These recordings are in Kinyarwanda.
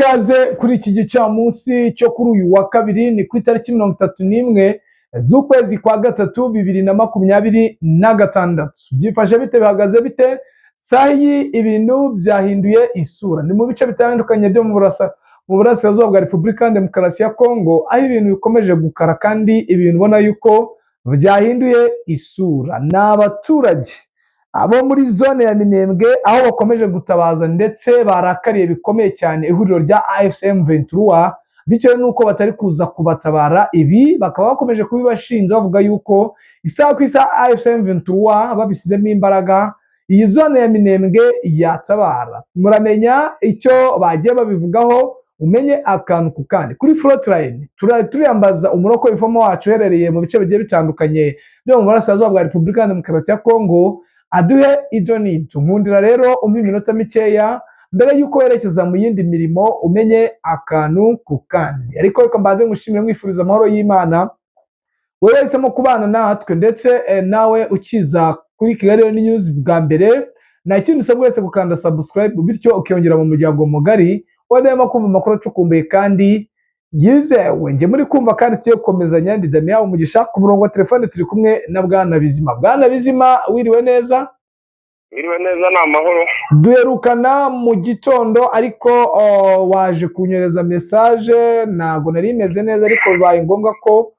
ikaze kuri iki gicamunsi cyo kuri uyu wa kabiri ni ku itariki 31 z'ukwezi kwa gatatu 2026. Byifashe bite, bihagaze bite? Sahi ibintu byahinduye isura. Ni mu bice bitandukanye byo mu burasirazuba bwa Repubulika Demokarasi ya Kongo, aho ibintu bikomeje gukara kandi ibintu ubona yuko byahinduye isura. N'abaturage abo muri zone ya Minembwe aho bakomeje gutabaza ndetse barakariye bikomeye cyane ihuriro rya AFCM 23 bitewe nuko batari kuza kubatabara. Ibi bakaba bakomeje kubibashinja bavuga yuko isaha ku isaha AFCM 23 babisizemo imbaraga iyi zone ya Minembwe yatabara. Muramenya icyo bagiye babivugaho, umenye akantu ku kandi. Kuri Frontline turiyambaza umuroko w'ifamo wacu uherereye mu bice bigiye bitandukanye byo mu burasirazuba bwa Repubulika Demokarasi ya Kongo, aduhe idonito. Nkundira rero umpe iminota mikeya mbere yuko werekeza mu yindi mirimo, umenye akantu ku kandi. Ariko reka mbanze ngushimire mwifuriza amahoro y'Imana wewe wahisemo kubana natwe, ndetse nawe ukiza kuri Kigali News bwa mbere, nta kindi usabwa uretse gukanda subscribe, bityo ukiyongera mu muryango mugari wadahema kumva amakuru acukumbuye kandi yizewe. Nge muri kumva kandi tugiye gukomezanya. Ndi Damien Umugisha, ku murongo wa telefone turi kumwe na Bwana Bizima. Bwana Bizima, wiriwe neza? Wiriwe neza, ni amahoro. Duherukana mu gitondo ariko waje kunyereza message, ntago nari meze neza, ariko bibaye ngombwa ko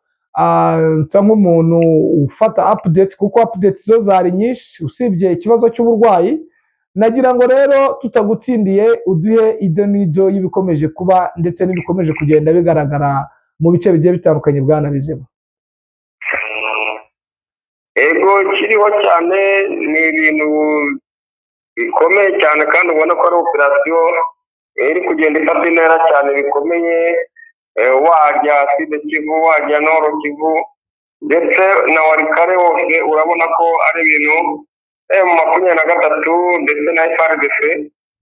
nsa nk'umuntu ufata update, kuko update zo zari nyinshi usibye ikibazo cy'uburwayi. Nagira ngo rero tutagutsindiye uduhe idonido y'ibikomeje kuba ndetse n'ibikomeje kugenda bigaragara mu bice bigiye bitandukanye. Bwana Bizima. Ego, kiriho cyane, ni ibintu bikomeye cyane kandi ubona ko ari operasiyo iri kugenda ifata intera cyane bikomeye. Wajya Sud Kivu, wajya Nord Kivu ndetse na Warikare hose urabona ko ari ibintu M23 ndetse na FARDC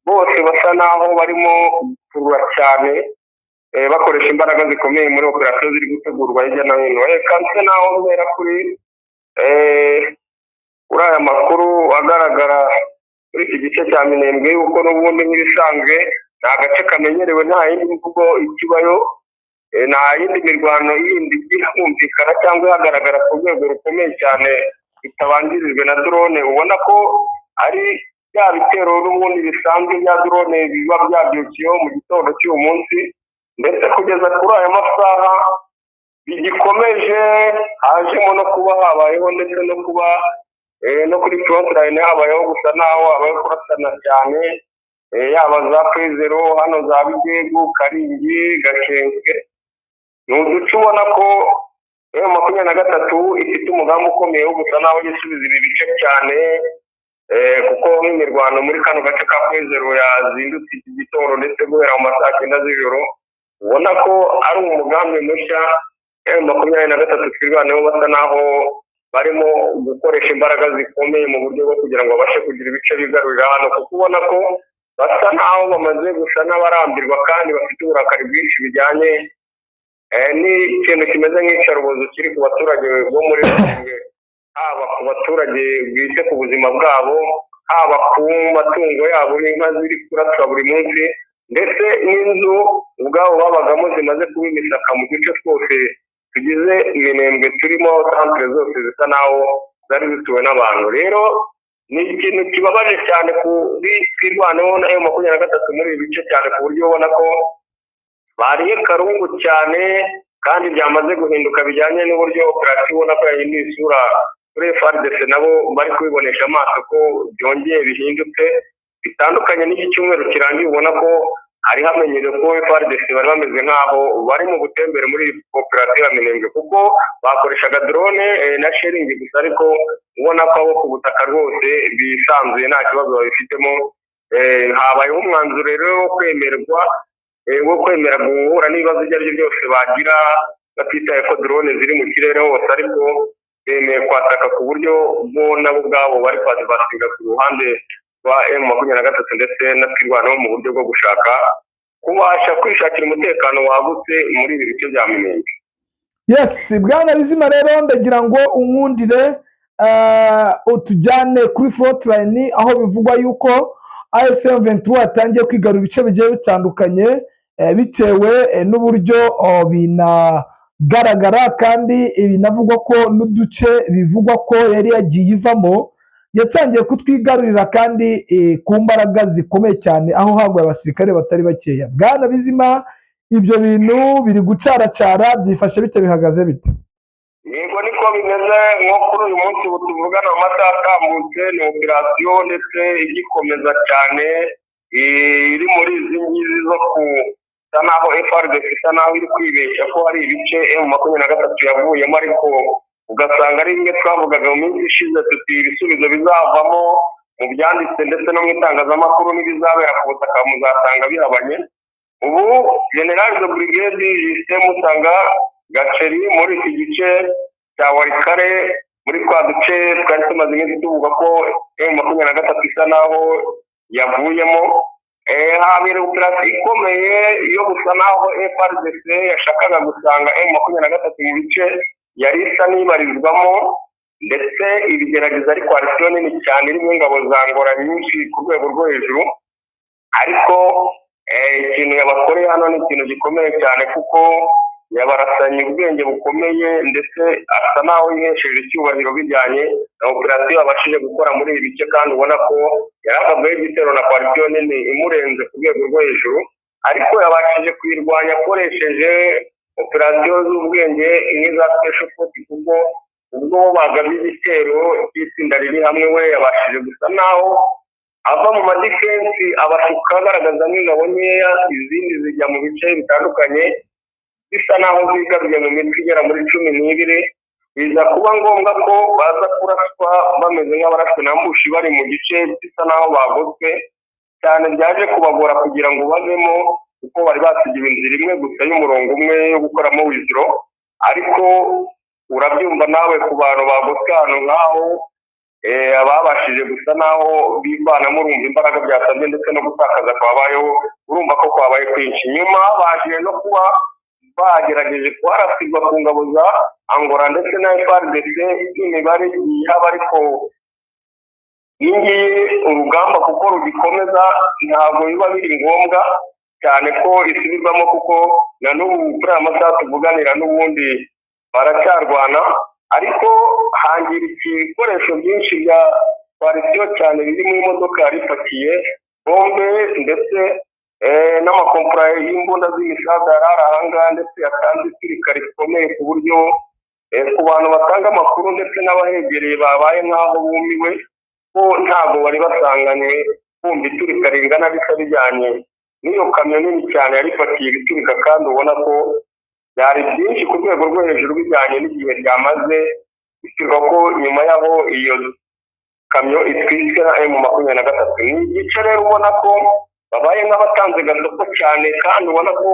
bose basa naho barimo kurura cyane, bakoresha imbaraga zikomeye muri operasiyo ziri gutegurwa hirya no hino. Kanse naho mbera kuri aya makuru agaragara muri iki gice cya Minembwe yuko n'ubundi nk'ibisanzwe nta gace kamenyerewe, nta yindi mvugo ikibayo, nta yindi mirwano yindi ihumvikana cyangwa ihagaragara ku rwego rukomeye cyane bitabangirijwe na drone. Ubona ko ari bya bitero n'ubundi bisanzwe bya drone biba byabyukiyeho mu gitondo cy'uyu munsi, ndetse kugeza kuri aya masaha bigikomeje. Hajemo no kuba habayeho ndetse no kuba no kuri Frontline habayeho gusa naho habaye kurasana cyane, yaba za Pezero hano za Bigegu, Karingi, Gakenke. Ni uduce ubona ko M23 ifite umugambi ukomeye wo gusa naho yisubiza ibi bice cyane, kuko nk'imirwano muri kano gace ka Pezero yazindutse iki gitondo ndetse guhera mu masaha 9 z'ijoro. Ubona ko ari umugambi mushya M23 twirwaneho, basa naho barimo gukoresha imbaraga zikomeye mu buryo bwo kugira ngo babashe kugira ibice bigarurira hano, kuko ubona ko basa naho bamaze gusa n'abarambirwa kandi bafite uburakari bwinshi bijyanye n'ikintu kimeze nk'icarubozo kiri ku baturage bo muri Minembwe, haba ku baturage bwite ku buzima bwabo, haba ku matungo yabo n'inka ziri kuraswa buri munsi, ndetse n'inzu ubwabo babagamo zimaze kuba imisaka mu duce twose tugize Minembwe turimo, centre zose zisa naho zari zituwe n'abantu. Rero ni ikintu kibabaje cyane kuri twirwaneho na M23 muri ibi bice cyane, ku buryo ubona ko bariye karungu cyane kandi byamaze guhinduka bijyanye n'uburyo operasiyo ubona ko yahinduye isura kuri FARDC. Nabo bari kubibonesha amaso ko byongeye bihindutse bitandukanye n'iki cyumweru kirangiye. Ubona ko hari hamenyerewe ko FARDC bari bameze nk'aho bari mu butembere muri operasiyo ya Minembwe, kuko bakoreshaga drone na sharing gusa, ariko ubona ko abo ku butaka rwose bisanzuye nta kibazo babifitemo. Habayeho umwanzuro rero wo kwemera guhura n'ibibazo ibyo ari byo byose bagira batitaye ko drone ziri mu kirere hose, ariko bemeye kwataka ku buryo bo nabo ubwabo bari kwazibasiga ku ruhande rwa M23 ndetse na twirwanaho mu buryo bwo gushaka kubasha kwishakira umutekano wagutse muri ibi bice bya Minembwe. Yes, Bwana Bizima, rero ndagira ngo unkundire utujyane kuri Frontline aho bivugwa yuko AFCM 23 atangiye kwigarura ibice bigiye bitandukanye bitewe n'uburyo binagaragara kandi binavugwa ko n'uduce bivugwa ko yari yagiye ivamo yatangiye kutwigarurira kandi ku mbaraga zikomeye cyane, aho hagwa abasirikare batari bakeya. Bwana Bizima, ibyo bintu biri gucaracara, byifashe bite, bihagaze bite? yego niko bimeze. nko kuri uyu munsi ubu tuvugana amasaha atambutse, ni operasiyo ndetse igikomeza cyane, iri muri izi ngizi zo kusa naho FARDC isa naho iri kwibeshya ko hari ibice M23 yavuyemo, ariko ugasanga ari bimwe twavugaga mu minsi ishize tuti ibisubizo bizavamo mu byanditse ndetse no mu itangazamakuru n'ibizabera ku butaka muzasanga bihabanye. Ubu General de Brigade Justin Musanga Gaceri muri iki gice cya Warikare, muri twa duce twari tumaze iminsi tuvuga ko M23 isa naho yavuyemo, habera operasiyo ikomeye yo gusa naho FARDC yashakaga gusanga M23 mu bice yari isa n'ibarizwamo, ndetse ibigerageza ari koalisiyo nini cyane irimo ingabo za Ngora nyinshi ku rwego rwo hejuru. Ariko ikintu yabakoreye hano ni ikintu gikomeye cyane, kuko yabarasanye ubwenge bukomeye, ndetse asa naho yihesheje icyubahiro bijyanye na operasiyo yabashije gukora muri ibi bice, kandi ubona ko yaragabweho igitero na koalisiyo nini imurenze ku rwego rwo hejuru, ariko yabashije kuyirwanya akoresheje operasiyo z'ubwenge nk'iza special force, kuko ubwo bagabye igitero cy'itsinda riri hamwe, we yabashije gusa naho ava mu madifensi abashuka agaragazamo ingabo nkeya, izindi zijya mu bice bitandukanye bisa naho zigaruye mu mitwe igera muri 12. biza kuba ngombwa ko baza kuraswa bameze nk'abaraswe na mbushi bari mu gice bisa naho bagozwe cyane, byaje kubagora kugira ngo bavemo, kuko bari basigiwe inzira imwe gusa y'umurongo umwe yo gukoramo wiziro. Ariko urabyumva nawe ku bantu bagozwe ahantu nk'aho, ababashije gusa naho bivanamo, urumva imbaraga byasabye ndetse no gutakaza kwabayeho, urumva ko kwabaye kwinshi. Nyuma baje no kuba bagerageje kuharasirwa ku ngabo za Angola ndetse na FARDC n'imibare yaba, ariko iyi urugamba kuko rugikomeza ntabwo biba biri ngombwa cyane ko isubirwamo, kuko na n'ubu kuri aya masaha tuvuganira n'ubundi baracyarwana. Ariko hangira ibikoresho byinshi bya koalisiyo cyane biri mu imodoka yari ipakiye bombe ndetse n'amakompura y'imbunda z'imisaga yari ahangaha, ndetse yatanze isirikare rikomeye ku buryo ku bantu batanga amakuru ndetse n'abahegereye babaye nk'aho bumiwe, ko ntabwo bari basanganye kumva iturika ringana bisa bijyanye n'iyo kamyo nini cyane yari ipakiye ibiturika, kandi ubona ko byari byinshi ku rwego rwo hejuru bijyanye n'igihe ryamaze bishyirwa ko nyuma y'aho iyo kamyo itwitswe na M23. ni igice rero ubona ko babaye nk'abatanze gasoko cyane, kandi ubona ko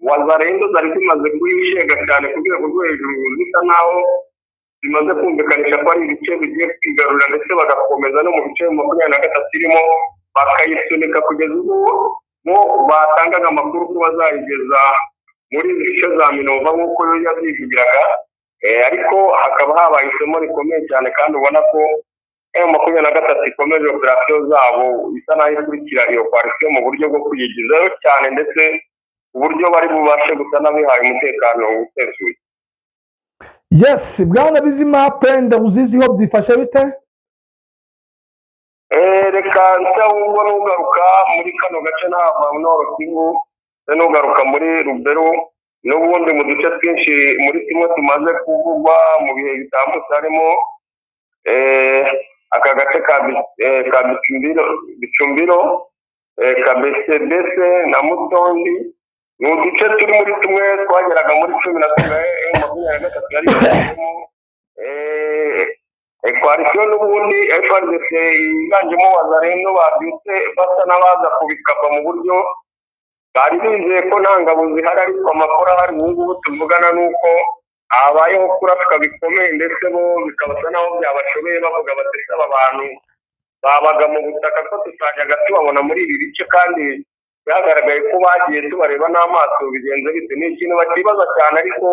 wazarendo zari zimaze kuyishega cyane ku rwego rwo hejuru, bisa naho bimaze kumvikanisha ko ari ibice bigiye kwigarurira, ndetse bagakomeza no mu bice 23 irimo bakayisunika kugeza ubu bo batangaga amakuru ko bazayigeza muri bice za Minova nk'uko yo yabyivugiraga. Ariko hakaba habaye isomo rikomeye cyane, kandi ubona ko M23 ikomeje operasiyo zabo bisa naho ikurikira iyo koalisiyo mu buryo bwo kuyigizayo cyane, ndetse uburyo bari bubashe gusa n'abihaye umutekano usesuye. Yes, Bwana Bizima, pende uziziho byifashe bite? Reka nsa ubwo nugaruka muri kano gace n'ava Nord Kivu, nugaruka muri Rubero n'ubundi mu duce twinshi muri kimwe tumaze kuvugwa mu bihe bitambutse, harimo aka gace ka Bicumbiro, Kabesebese na Mutondi. ni uduce turi muri tumwe twageraga muri 11 M23 yari koalisiyo n'ubundi FARDC yiganjemo wazarendo babyutse basa n'abaza kubikapa mu buryo bari bizeye ko nta ngabo zihari, ariko amakuru ahari ubu ngubu tuvugana nuko habayeho kuraswa bikomeye, ndetse bo bikabasa naho byabashobeye bavuga batese aba bantu babaga mu butaka ko tutajyaga tubabona muri ibi bice, kandi byagaragaye ko bagiye tubareba n'amaso bigenze bite. ni ikintu bakibaza cyane, ariko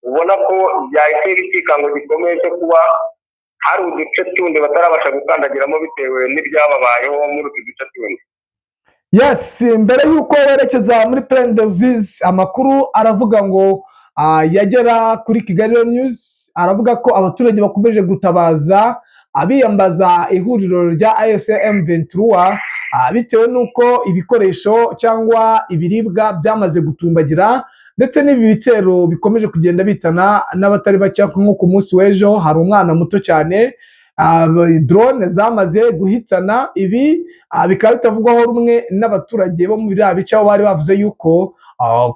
ubona ko byahise bikikango gikomeye cyo kuba hari uduce tundi batarabasha gukandagiramo bitewe n'ibyababayeho muri utu duce tundi. Yes, mbere y'uko werekeza muri Plaine amakuru aravuga ngo yagera kuri Kigali News, aravuga ko abaturage bakomeje gutabaza abiyambaza ihuriro rya AFCM 23 bitewe n'uko ibikoresho cyangwa ibiribwa byamaze gutumbagira, ndetse n'ibi bitero bikomeje kugenda bitana n'abatari bake. Nko ku munsi w'ejo hari umwana muto cyane drone zamaze guhitana. Ibi bikaba bitavugwaho rumwe n'abaturage bo mu biriya bice, aho bari bavuze yuko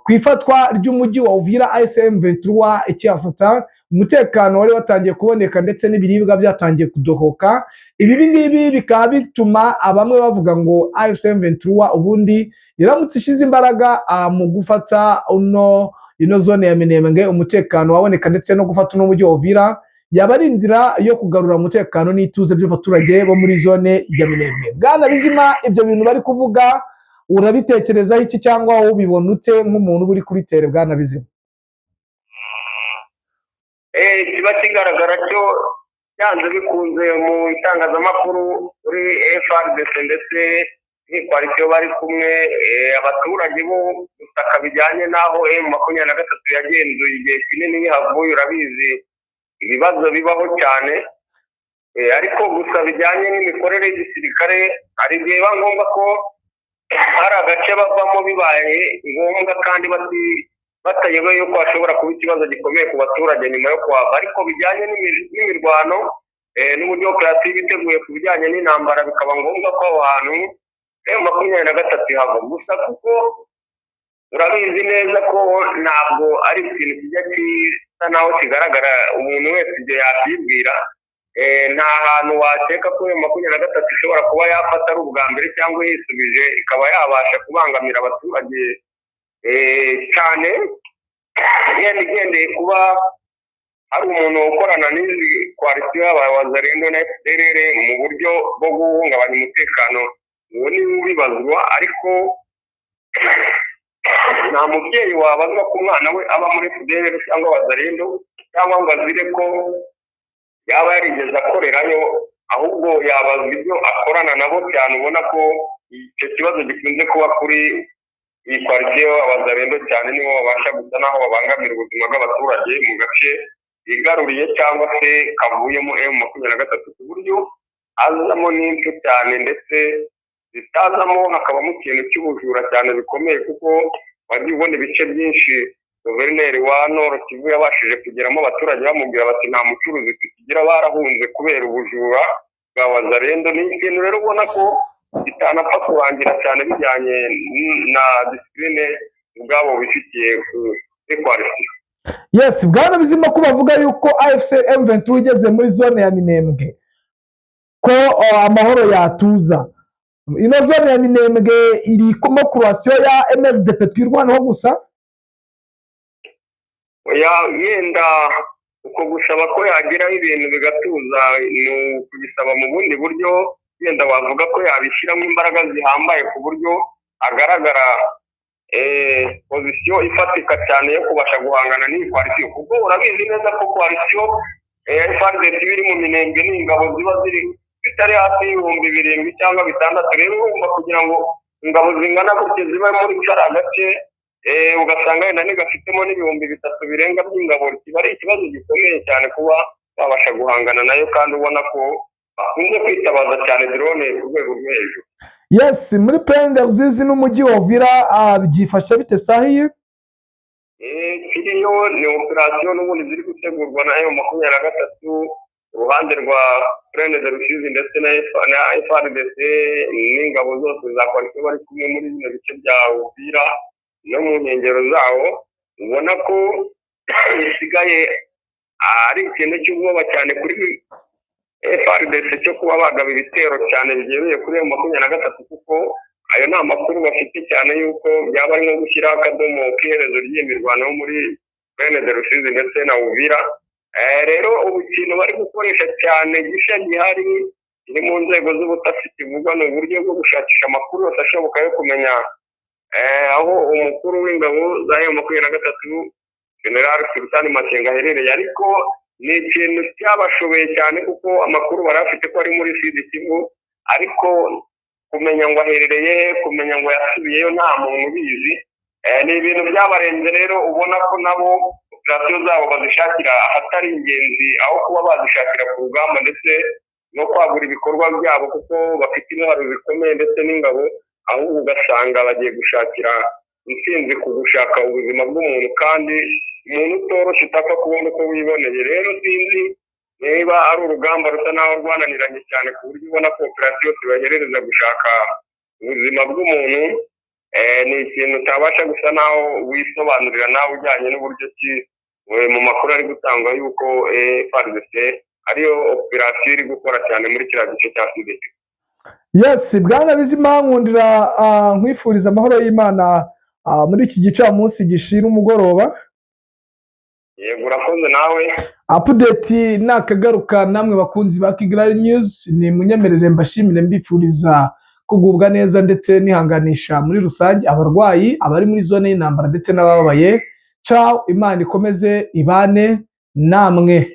ku ifatwa ry'umujyi wa Uvira AFCM 23 ikiyafata, umutekano wari watangiye kuboneka ndetse n'ibiribwa byatangiye kudohoka. Ibi ngibi bikaba bituma bamwe bavuga ngo AFCM 23 ubundi iramutse ishize imbaraga mu gufata ino zone ya Minembwe, umutekano waboneka ndetse no gufata uno mujyi wa Uvira, yaba ari inzira yo kugarura umutekano n'ituze by'abaturage bo muri zone ya Minembwe. Bwana Bizima, ibyo bintu bari kuvuga urabitekerezaho iki, cyangwa wowe ubibona ute nk'umuntu uri kuri tere? Bwana Bizima, kiba kigaragara cyo byanze bikunze mu itangazamakuru kuri FARDC ndetse n'ikoalisiyo bari kumwe, abaturage bo gutaka bijyanye n'aho M23 yagenzuye igihe kinini bihavuye. Urabizi ibibazo bibaho cyane, ariko gusa bijyanye n'imikorere y'igisirikare hari igihe biba ngombwa ko hari agace bavamo bibaye ngombwa kandi batayobewe yuko hashobora kuba ikibazo gikomeye ku baturage nyuma yo kuhava. Ariko bijyanye n'imirwano n'uburyo operasiyo biteguye ku bijyanye n'intambara, bikaba ngombwa ko aho hantu M23 ihava. Gusa kuko urabizi neza ko ntabwo ari ikintu kijya gisa naho kigaragara umuntu wese ibyo yabyibwira. Nta hantu wakeka ko M23 ishobora kuba yafata ari ubwa mbere cyangwa yisubije ikaba yabasha kubangamira abaturage cyane, igendeye kuba hari umuntu ukorana n'izi koalisiyo y'abazarendo na FDLR mu buryo bwo guhungabanya umutekano. uwo ni ubibazwa, ariko nta mubyeyi wabazwa ko umwana we aba muri FDLR cyangwa abazarendo, cyangwa ngo azire ko yaba yarigeze akorerayo, ahubwo yabazwa ibyo akorana nabo cyane. Ubona ko icyo kibazo gikunze kuba kuri iyi koalisiyo abazarendo cyane, nibo babasha gusa naho babangamira ubuzima bw'abaturage mu gace yigaruriye cyangwa se kavuyemo M23, ku buryo azamo n'impfu cyane ndetse zitazamo hakabamo ikintu cy'ubujura cyane bikomeye, kuko wagiye ubona ibice byinshi guverineri wa Nord Kivu yabashije kugeramo abaturage bamubwira bati nta mucuruzi tukigira, barahunze kubera ubujura bwa wazarendo. Ni ikintu rero ubona ko bitanapfa kurangira cyane bijyanye na discipline ubwabo bifitiye kuri koalisiyo. Yes, Bwana Bizima, ko bavuga yuko AFCM 23 igeze muri zone ya Minembwe ko amahoro yatuza. Ino zone ya Minembwe iri kuma kurasiyo ya MLDP twirwanaho gusa? Yenda uko gusaba ko yageraho ibintu bigatuza ni ukubisaba mu bundi buryo, yenda wavuga ko yabishyiramo imbaraga zihambaye ku buryo agaragara pozisiyo ifatika cyane yo kubasha guhangana n'iyi koalisiyo. Kuko urabizi neza ko koalisiyo FARDC iri mu Minembwe n'ingabo ziba zitari hafi y'ibihumbi 7 cyangwa 6. Rero urumva kugira ngo ingabo zingana gutya ziba muri kariya gace, ugasanga wenda nigafitemo n'ibihumbi 3 birenga by'ingabo, kiba ari ikibazo gikomeye cyane kuba babasha guhangana nayo, kandi ubona ko bakunze kwitabaza cyane drone ku rwego rwo hejuru. Yes, muri Plaine n'umujyi wa Uvira byifashe bite sahiye? Kiriyo ni operasiyo n'ubundi ziri gutegurwa na M23 uruhande rwa Plaine ndetse na FARDC n'ingabo zose za koalisiyo bari kumwe muri bino bice bya Uvira no mu nkengero zawo. Ubona ko bisigaye ari ikintu cy'ubwoba cyane kuri FARDC cyo kuba bagaba ibitero cyane bigereye kuri M23, kuko ayo ni amakuru bafite cyane yuko byaba ari nko gushyiraho akadomo k'iherezo ry'imirwano muri Plaine ndetse na Uvira. Rero ubu ikintu bari gukoresha cyane gishya gihari kiri mu nzego z'ubutasi kivugwa ni uburyo bwo gushakisha amakuru yose ashoboka yo kumenya aho umukuru w'ingabo za M23 General Sultan Makenga aherereye. Ariko ni ikintu cyabashoboye cyane kuko amakuru barafite ko ari muri Sud Kivu, ariko kumenya ngo aherereye he, kumenya ngo yasubiyeyo nta muntu ubizi. Ni ibintu byabarenze rero, ubona ko nabo operasiyo zabo bazishakira ahatari ingenzi aho kuba bazishakira ku rugamba ndetse no kwagura ibikorwa byabo, kuko bafite intwaro zikomeye ndetse n'ingabo, ahubwo ugasanga bagiye gushakira intsinzi ku gushaka ubuzima bw'umuntu, kandi umuntu utoroshye utapfa kubona uko wiboneye. Rero sinzi niba ari urugamba rusa naho rwananiranye cyane ku buryo ubona ko operasiyo zibaherereza gushaka ubuzima bw'umuntu. Ni ikintu utabasha gusa naho wisobanurira nawe ujyanye n'uburyo ki mu makuru ari gutangwa yuko FARDC ariyo operasiyo iri gukora cyane muri kiriya gice cya Sud. Yes, Bwana Bizima, nkundira nkwifuriza amahoro y'Imana muri iki gicamunsi gishira umugoroba. Yego, urakoze nawe. Update nakagaruka, namwe bakunzi ba Kigali News, ni munyemerere mbashimire, mbifuriza kugubwa neza ndetse nihanganisha muri rusange abarwayi, abari muri zone y'intambara ndetse n'abababaye. Ciao, Imana ikomeze ibane namwe.